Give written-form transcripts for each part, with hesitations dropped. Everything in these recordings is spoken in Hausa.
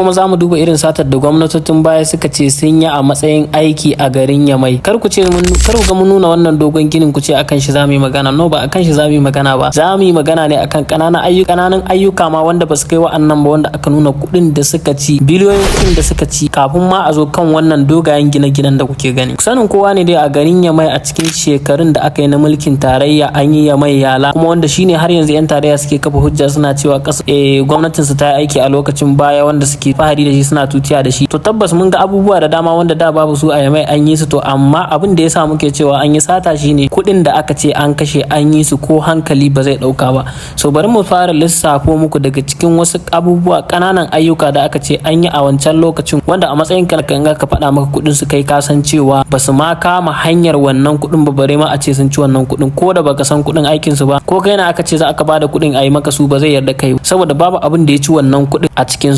kuma za mu duba irin satar da gwamnatocin baya suka ce sun yi a matsayin aiki a garin Yamai. Kar ku ga mun nuna wannan dogon ginin ku ce akan shi za mu yi magana. No, ba akan shi za mu yi magana ba. Za mu yi magana ne akan ƙananan ayyuka ma wanda ba su kai wa'annan ba, wanda aka nuna kuɗin da suka ci, biliyoyin kuɗin da suka ci kafin ma a zo kan wannan dogayen gine-ginen da kuke gani. Sanin kowa ne dai a garin Yamai a cikin shekarun da aka yi na mulkin tarayya an yi Yamai yala, kuma wanda shine har yanzu 'yan tarayya suke kafa hujja suna cewa gwamnatin su ta yi aiki a lokacin baya wanda suke fahari da shi suna tutiya da shi. To tabbas mun ga abubuwa da dama wanda da babu su a Yamai an yi su, to amma abin da yasa muke cewa an yi sata shine kuɗin da aka ce an kashe an yi su ko hankali ba zai ɗauka ba. So bari mu fara lissafo muku daga cikin wasu abubuwa ƙananan ayyuka da aka ce an yi a wancan lokacin, wanda a matsayin ka faɗa maka kuɗin su kai ka san cewa ba su ma kama hanyar wannan kuɗin ba, bare ma a ce sun ci wannan kuɗin, ko da baka san kuɗin aikin su ba, ko kai na aka ce za aka bada kuɗin a yi maka su ba zai yarda kai, saboda babu abin da ya ci wannan kuɗin a cikin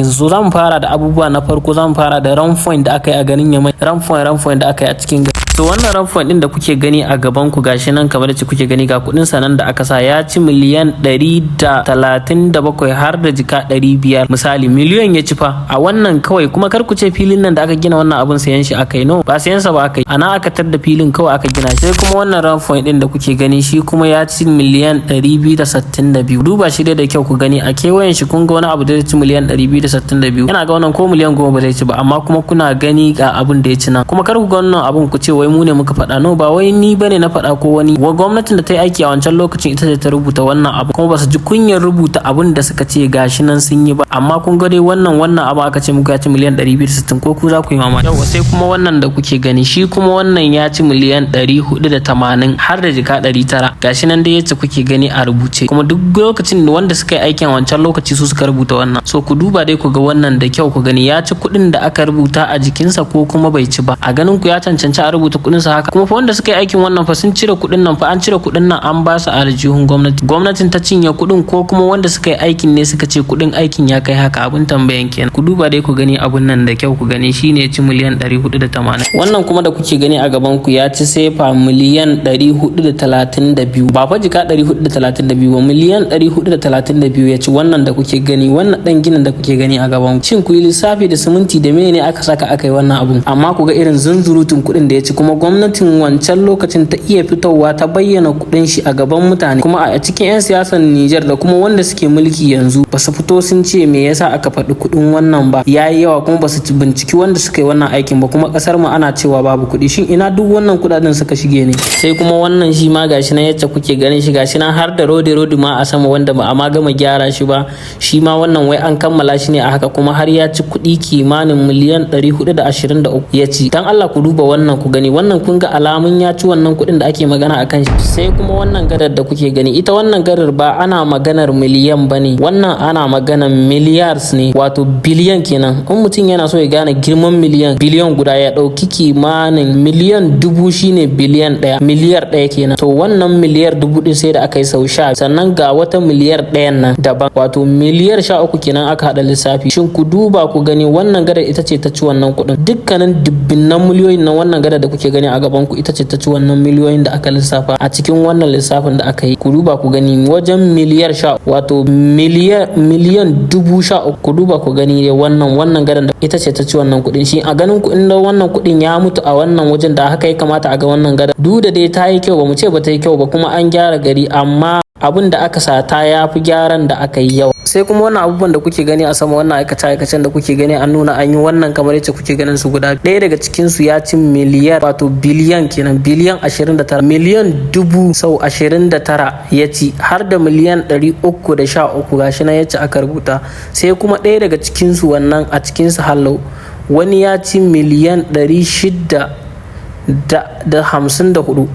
su, so zamu fara da abubuwa. Na farko zamu fara da rampoint da aka yi a garin Yamai, rampoint da aka yi a cikin gari. To wannan rampoint din da kuke gani a gaban ku gashi nan kamar da kuke gani ga kuɗin sanan da aka sa ya ci miliyan 137 har da jika 500. Misali miliyan ya ci fa a wannan kawai, kuma kar ku ce filin nan da aka gina wannan abun sayan shi aka yi, no, ba sayan sa ba aka yi, ana aka da filin kawai aka gina. Sai kuma wannan rampoint din da kuke gani shi kuma ya ci miliyan 262. Duba shi dai da kyau ku gani a kewayen shi kun ga wani abu da ya ci miliyan 262. Yana ga wannan ko miliyan 10 ba zai ci ba, amma kuma kuna gani ga abun da ya ci nan. Kuma kar ku ga wannan abun ku ce wai mu ne muka faɗa, no, ba wai ni bane na faɗa ko wani. Gwamnatin da ta yi aiki a wancan lokacin ita ce ta rubuta wannan abu, kuma ba su ji kunyar rubuta abun da suka ce gashi nan sun yi ba. Amma kun ga dai wannan abu aka ce muku ya ci miliyan 260, ko ku za ku yi mamaki. Yawa sai kuma wannan da kuke gani shi kuma wannan ya ci miliyan 480 har da jika 900. Gashi nan dai yace kuke gani a rubuce, kuma duk lokacin da wanda suka yi aikin a wancan lokaci su suka rubuta wannan. So ku duba dai ku ga wannan da kyau ku gani ya ci kuɗin da aka rubuta a jikinsa ko kuma bai ci ba. A ganin ku ya cancanci a rubuta kuɗin sa haka? Kuma fa wanda suka yi aikin wannan fa sun cire kuɗin nan fa, an cire kuɗin nan an ba su aljihun gwamnatin ta cinye kuɗin, ko kuma wanda suka yi aikin ne suka ce kuɗin aikin ya kai haka? Abun tambayan kenan. Ku duba dai ku gani abun nan da kyau ku gani shine ya ci miliyan 480. Wannan kuma da kuke gani a gaban ku ya ci sefa miliyan 432, ba fa jika 432 ba, miliyan 432 ya ci. Wannan da kuke gani, wannan dan ginin da kuke gani a gaban ku, shin ku yi lissafi da siminti da menene aka saka aka yi wannan abun? Amma ku ga irin zunzurutun kuɗin da ya ci, kuma gwamnatin wancan lokacin ta iya fitowa ta bayyana kuɗin shi a gaban mutane, kuma a cikin 'yan siyasar Nijar da kuma wanda suke mulki yanzu ba su fito sun ce me yasa aka faɗi kuɗin wannan ba, yayi yawa, kuma ba su binciki wanda suka yi wannan aikin ba, kuma kasar mu ana cewa babu kuɗi. Shin ina duk wannan kuɗaɗen suka shige ne? Sai kuma wannan shi ma gashi nan yacce kuke ganin shi, gashi nan har da rodi ma a sama wanda ba a ma gama gyara shi ba. Shi ma wannan wai an kammala shi ne a haka, kuma har ya ci kuɗi kimanin miliyan 423 ya ci. Dan Allah ku duba wannan ku gani, wannan kun ga alamun ya ci wannan kuɗin da ake magana akan shi. Sai kuma wannan gadar da kuke gani, ita wannan gadar ba ana maganar miliyan bane, wannan ana maganar miliyars ne, wato biliyan kenan. In mutum yana so ya gane girman biliyan guda ya ɗauki kimanin miliyan 1000 shine biliyan 1, miliyar 1 kenan. To wannan miliyar 1000 din sai da aka yi sau 10, sannan ga wata miliyar 1 nan daban, wato miliyar 13 kenan aka hada lissafi. Shin ku duba ku gani wannan gadar ita ce ta ci wannan kuɗin, dukkanin dubbinan miliyoyin na wannan gadar da kuke gani a gaban ku ita ce ta ci wannan miliyoyin da aka lissafa a cikin wannan lissafin da aka yi. Ku duba ku gani wajen miliyar 10, wato miliyan 13,000. Ku duba ku gani wannan gadar ita ce ta ci wannan kuɗin. Shi a ganin ku inda wannan kuɗin ya mutu a wannan wajen da haka ya kamata a ga wannan gadar. Duk da dai ta yi kyau, ba mu ce ba ta yi kyau ba, kuma an gyara gari, amma abin da aka sata ya fi gyaran da aka yi yau. Sai kuma wannan abubuwan da kuke gani a sama, wannan aikace-aikacen da kuke gani an nuna an yi wannan kamar yadda kuke ganin su guda ɗaya daga cikin su ya ci miliyar, wato biliyan kenan, biliyan 29, miliyan 1000 sau 29 ya ci, har da miliyan 313 gashi nan yace aka rubuta. Sai kuma ɗaya daga cikin su wannan a cikin su hallau wani ya ci miliyan 654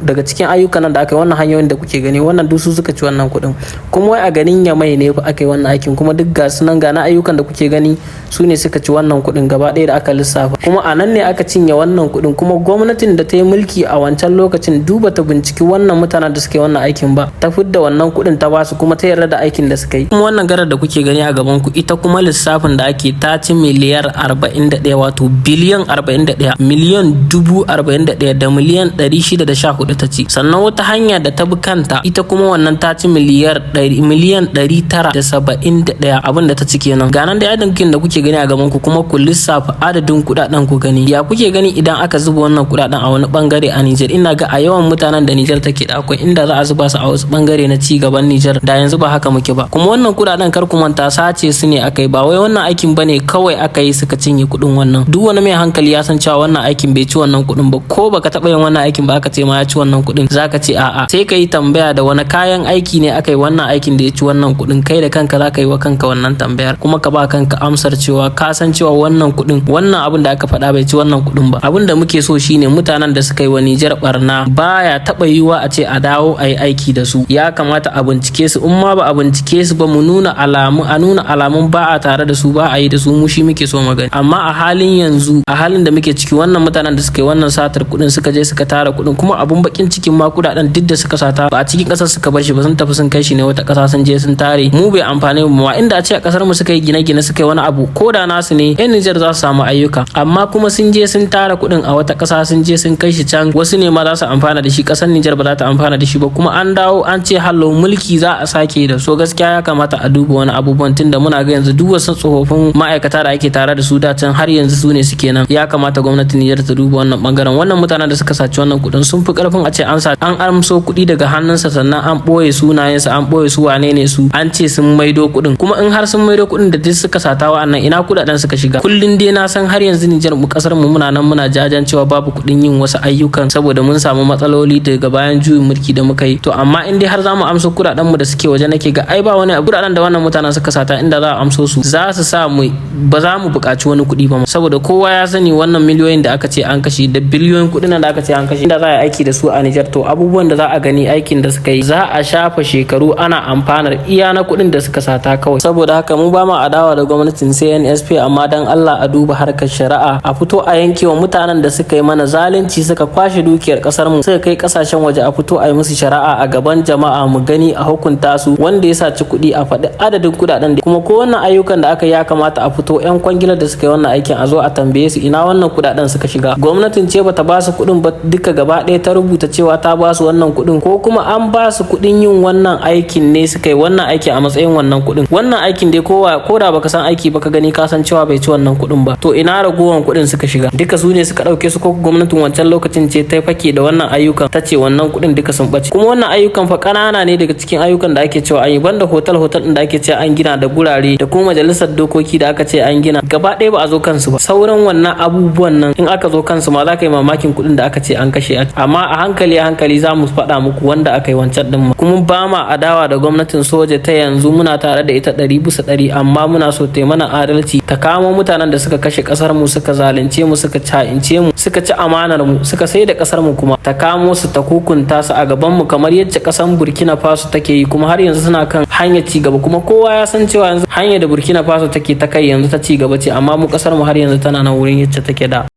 daga cikin ayyukan nan da aka yi. Wannan hanyoyin da kuke gani wannan duk su suka ci wannan kuɗin, kuma wai a ganin Yamai ne fa aka yi wannan aikin, kuma duk ga sunan ga na ayyukan da kuke gani su ne suka ci wannan kuɗin gaba ɗaya da aka lissafa, kuma a nan ne aka cinye wannan kuɗin. Kuma gwamnatin da ta yi mulki a wancan lokacin duba ta binciki wannan mutanen da suka yi wannan aikin ba, ta fidda wannan kuɗin ta basu, kuma ta yarda da aikin da suka yi. Kuma wannan garar da kuke gani a gaban ku ita kuma lissafin da ake ta ci miliyar 41, wato biliyan 41, miliyan 41 da miliyan miliyan 614 ta ci. Sannan wata hanya da ta bi kanta ita kuma wannan ta ci miliyan 971 abin da ta ci kenan. Ga nan da adadin da kuke gani a gaban ku kuma ku lissafa adadin kudaden ku gani. Ya kuke gani idan aka zuba wannan kudaden a wani bangare a Niger? Ina ga a yawan mutanen da Niger take da akwai inda za a zuba su a wasu bangare na ci gaban Niger da yanzu ba haka muke ba. Kuma wannan kudaden kar ku manta sace su ne akai, ba wai wannan aikin bane kawai aka yi suka cinye kudin wannan. Duk wani mai hankali ya san cewa wannan aikin bai ci wannan kudin ba, ko baka taba yin wannan aikin ba aka ce ma ya ci wannan kudin zaka ce a'a. Sai ka yi tambaya da wani kayan aiki ne aka yi wannan aikin da ya ci wannan kudin, kai da kanka zaka yi wa kanka wannan tambayar kuma ka ba kanka amsar cewa ka san cewa wannan kudin, wannan abin da aka faɗa bai ci wannan kudin ba. Abin da muke so shine mutanen da suka yi wa Niger barna baya taba yiwa a ce a dawo a yi aiki da su. Ya kamata a bincike su, in ma ba a bincike su ba mu nuna alamun ba a tare da su, ba a yi da su, mu shi muke so magani. Amma a halin yanzu, a halin da muke ciki, wannan mutanen da suka yi wannan satar kudin suka je suka tara kudin, kuma abun bakin cikin ma kudaden duk da suka sata ba a cikin kasar suka bar shi ba, sun tafi sun kai shi ne wata kasa sun je sun tare. Mu bai amfane mu ma, inda a ce a kasar mu suka yi gine-gine suka yi wani abu ko da nasu ne yan Niger za su samu ayyuka, amma kuma sun je sun tara kudin a wata kasa sun je sun kai shi can, wasu ne ma za su amfana da shi, kasar Niger ba za ta amfana da shi ba, kuma an dawo an ce hallo mulki za a sake da so. Gaskiya ya kamata a duba wani abubuwan tunda muna ga yanzu duk wasu tsofaffin ma'aikata da ake tare da su da can har yanzu su ne suke nan. Ya kamata gwamnatin Niger ta duba wannan bangaren. Wannan mutanen da suka saci wannan kudin sun fi karfin a ce an amso kudi daga hannunsa sannan an boye sunayensa, an boye su wane ne su, an ce sun maido kudin. Kuma in har sun maido kudin da duk suka sata wa'annan ina kudaden suka shiga? Kullun dai na san har yanzu Niger mu kasar mu muna nan muna jajan cewa babu kudin yin wasu ayyukan saboda mun samu matsaloli daga bayan juyin mulki da muka yi. To amma in dai har zamu amso kudaden mu da suke waje, nake ga ai ba wani kudaden da wannan mutanen suka sata inda za a amso su za su sa mu ba za mu buƙaci wani kuɗi ba, saboda kowa ya sani wannan miliyoyin da aka ce an kashe da biliyoyin kuɗin da aka ce an kashe inda za a yi aiki da su a Niger, to abubuwan da za a gani aikin da suka yi za a shafa shekaru ana amfanar iya na kuɗin da suka sata kawai. Saboda haka mu ba ma adawa da gwamnatin CNSP, amma dan Allah a duba harkar shari'a, a fito a yanke wa mutanen da suka yi mana zalunci, suka kwashe dukiyar kasar mu suka kai kasashen waje, a fito a yi musu shari'a a gaban jama'a mu gani, a hukunta su. Wanda ya saci kuɗi a faɗi adadin kuɗaɗen da kuma ko wannan ayyukan da aka yi ya kamata a fito yan kwangilar da suka yi wannan aikin a zo a tambaye su ina wannan kuɗaɗen suka shiga. Gwamnatin ce bata ba su kuɗin ba duka gaba ɗaya ta rubuta cewa ta ba su wannan kuɗin, ko kuma an ba su kuɗin yin wannan aikin ne suka yi wannan aikin a matsayin wannan kuɗin. Wannan aikin dai ko da baka san aiki baka gani ka san cewa bai ci wannan kuɗin ba, to ina ragowar kuɗin suka shiga? Duka su ne suka ɗauke su, ko gwamnatin wancan lokacin ce ta fake da wannan ayyukan ta ce wannan kuɗin duka sun ɓace? Kuma wannan ayyukan fa ƙanana ne daga cikin ayyukan da ake cewa an yi, banda hotel din da ake cewa an gina da gurare da kuma majalisar dokoki da aka ce an gina, gaba ɗaya ba a zo kansu ba. Sauran wannan abubuwan nan in aka zo kansu ma za ka yi mamakin kuɗin da aka ce an kashe. Amma a hankali za mu faɗa muku wanda aka yi wancan din. Kuma ba ma adawa da gwamnatin soja ta yanzu, muna tare da ita 100%, amma muna so ta mana adalci, ta kamo mutanen da suka kashe kasar mu, suka zalunce mu, suka ca'ince mu, suka ci amanar mu, suka sai da kasar mu, kuma ta kamo su ta hukunta su a gaban mu kamar yadda kasar Burkina Faso take yi. Kuma har yanzu suna kan hanyar ci gaba, kuma kowa ya san cewa yanzu hanyar da Burkina Faso take ta kai yanzu ta ci gaba ce, amma mu kasar mu har yanzu tana nan wurin yadda take da.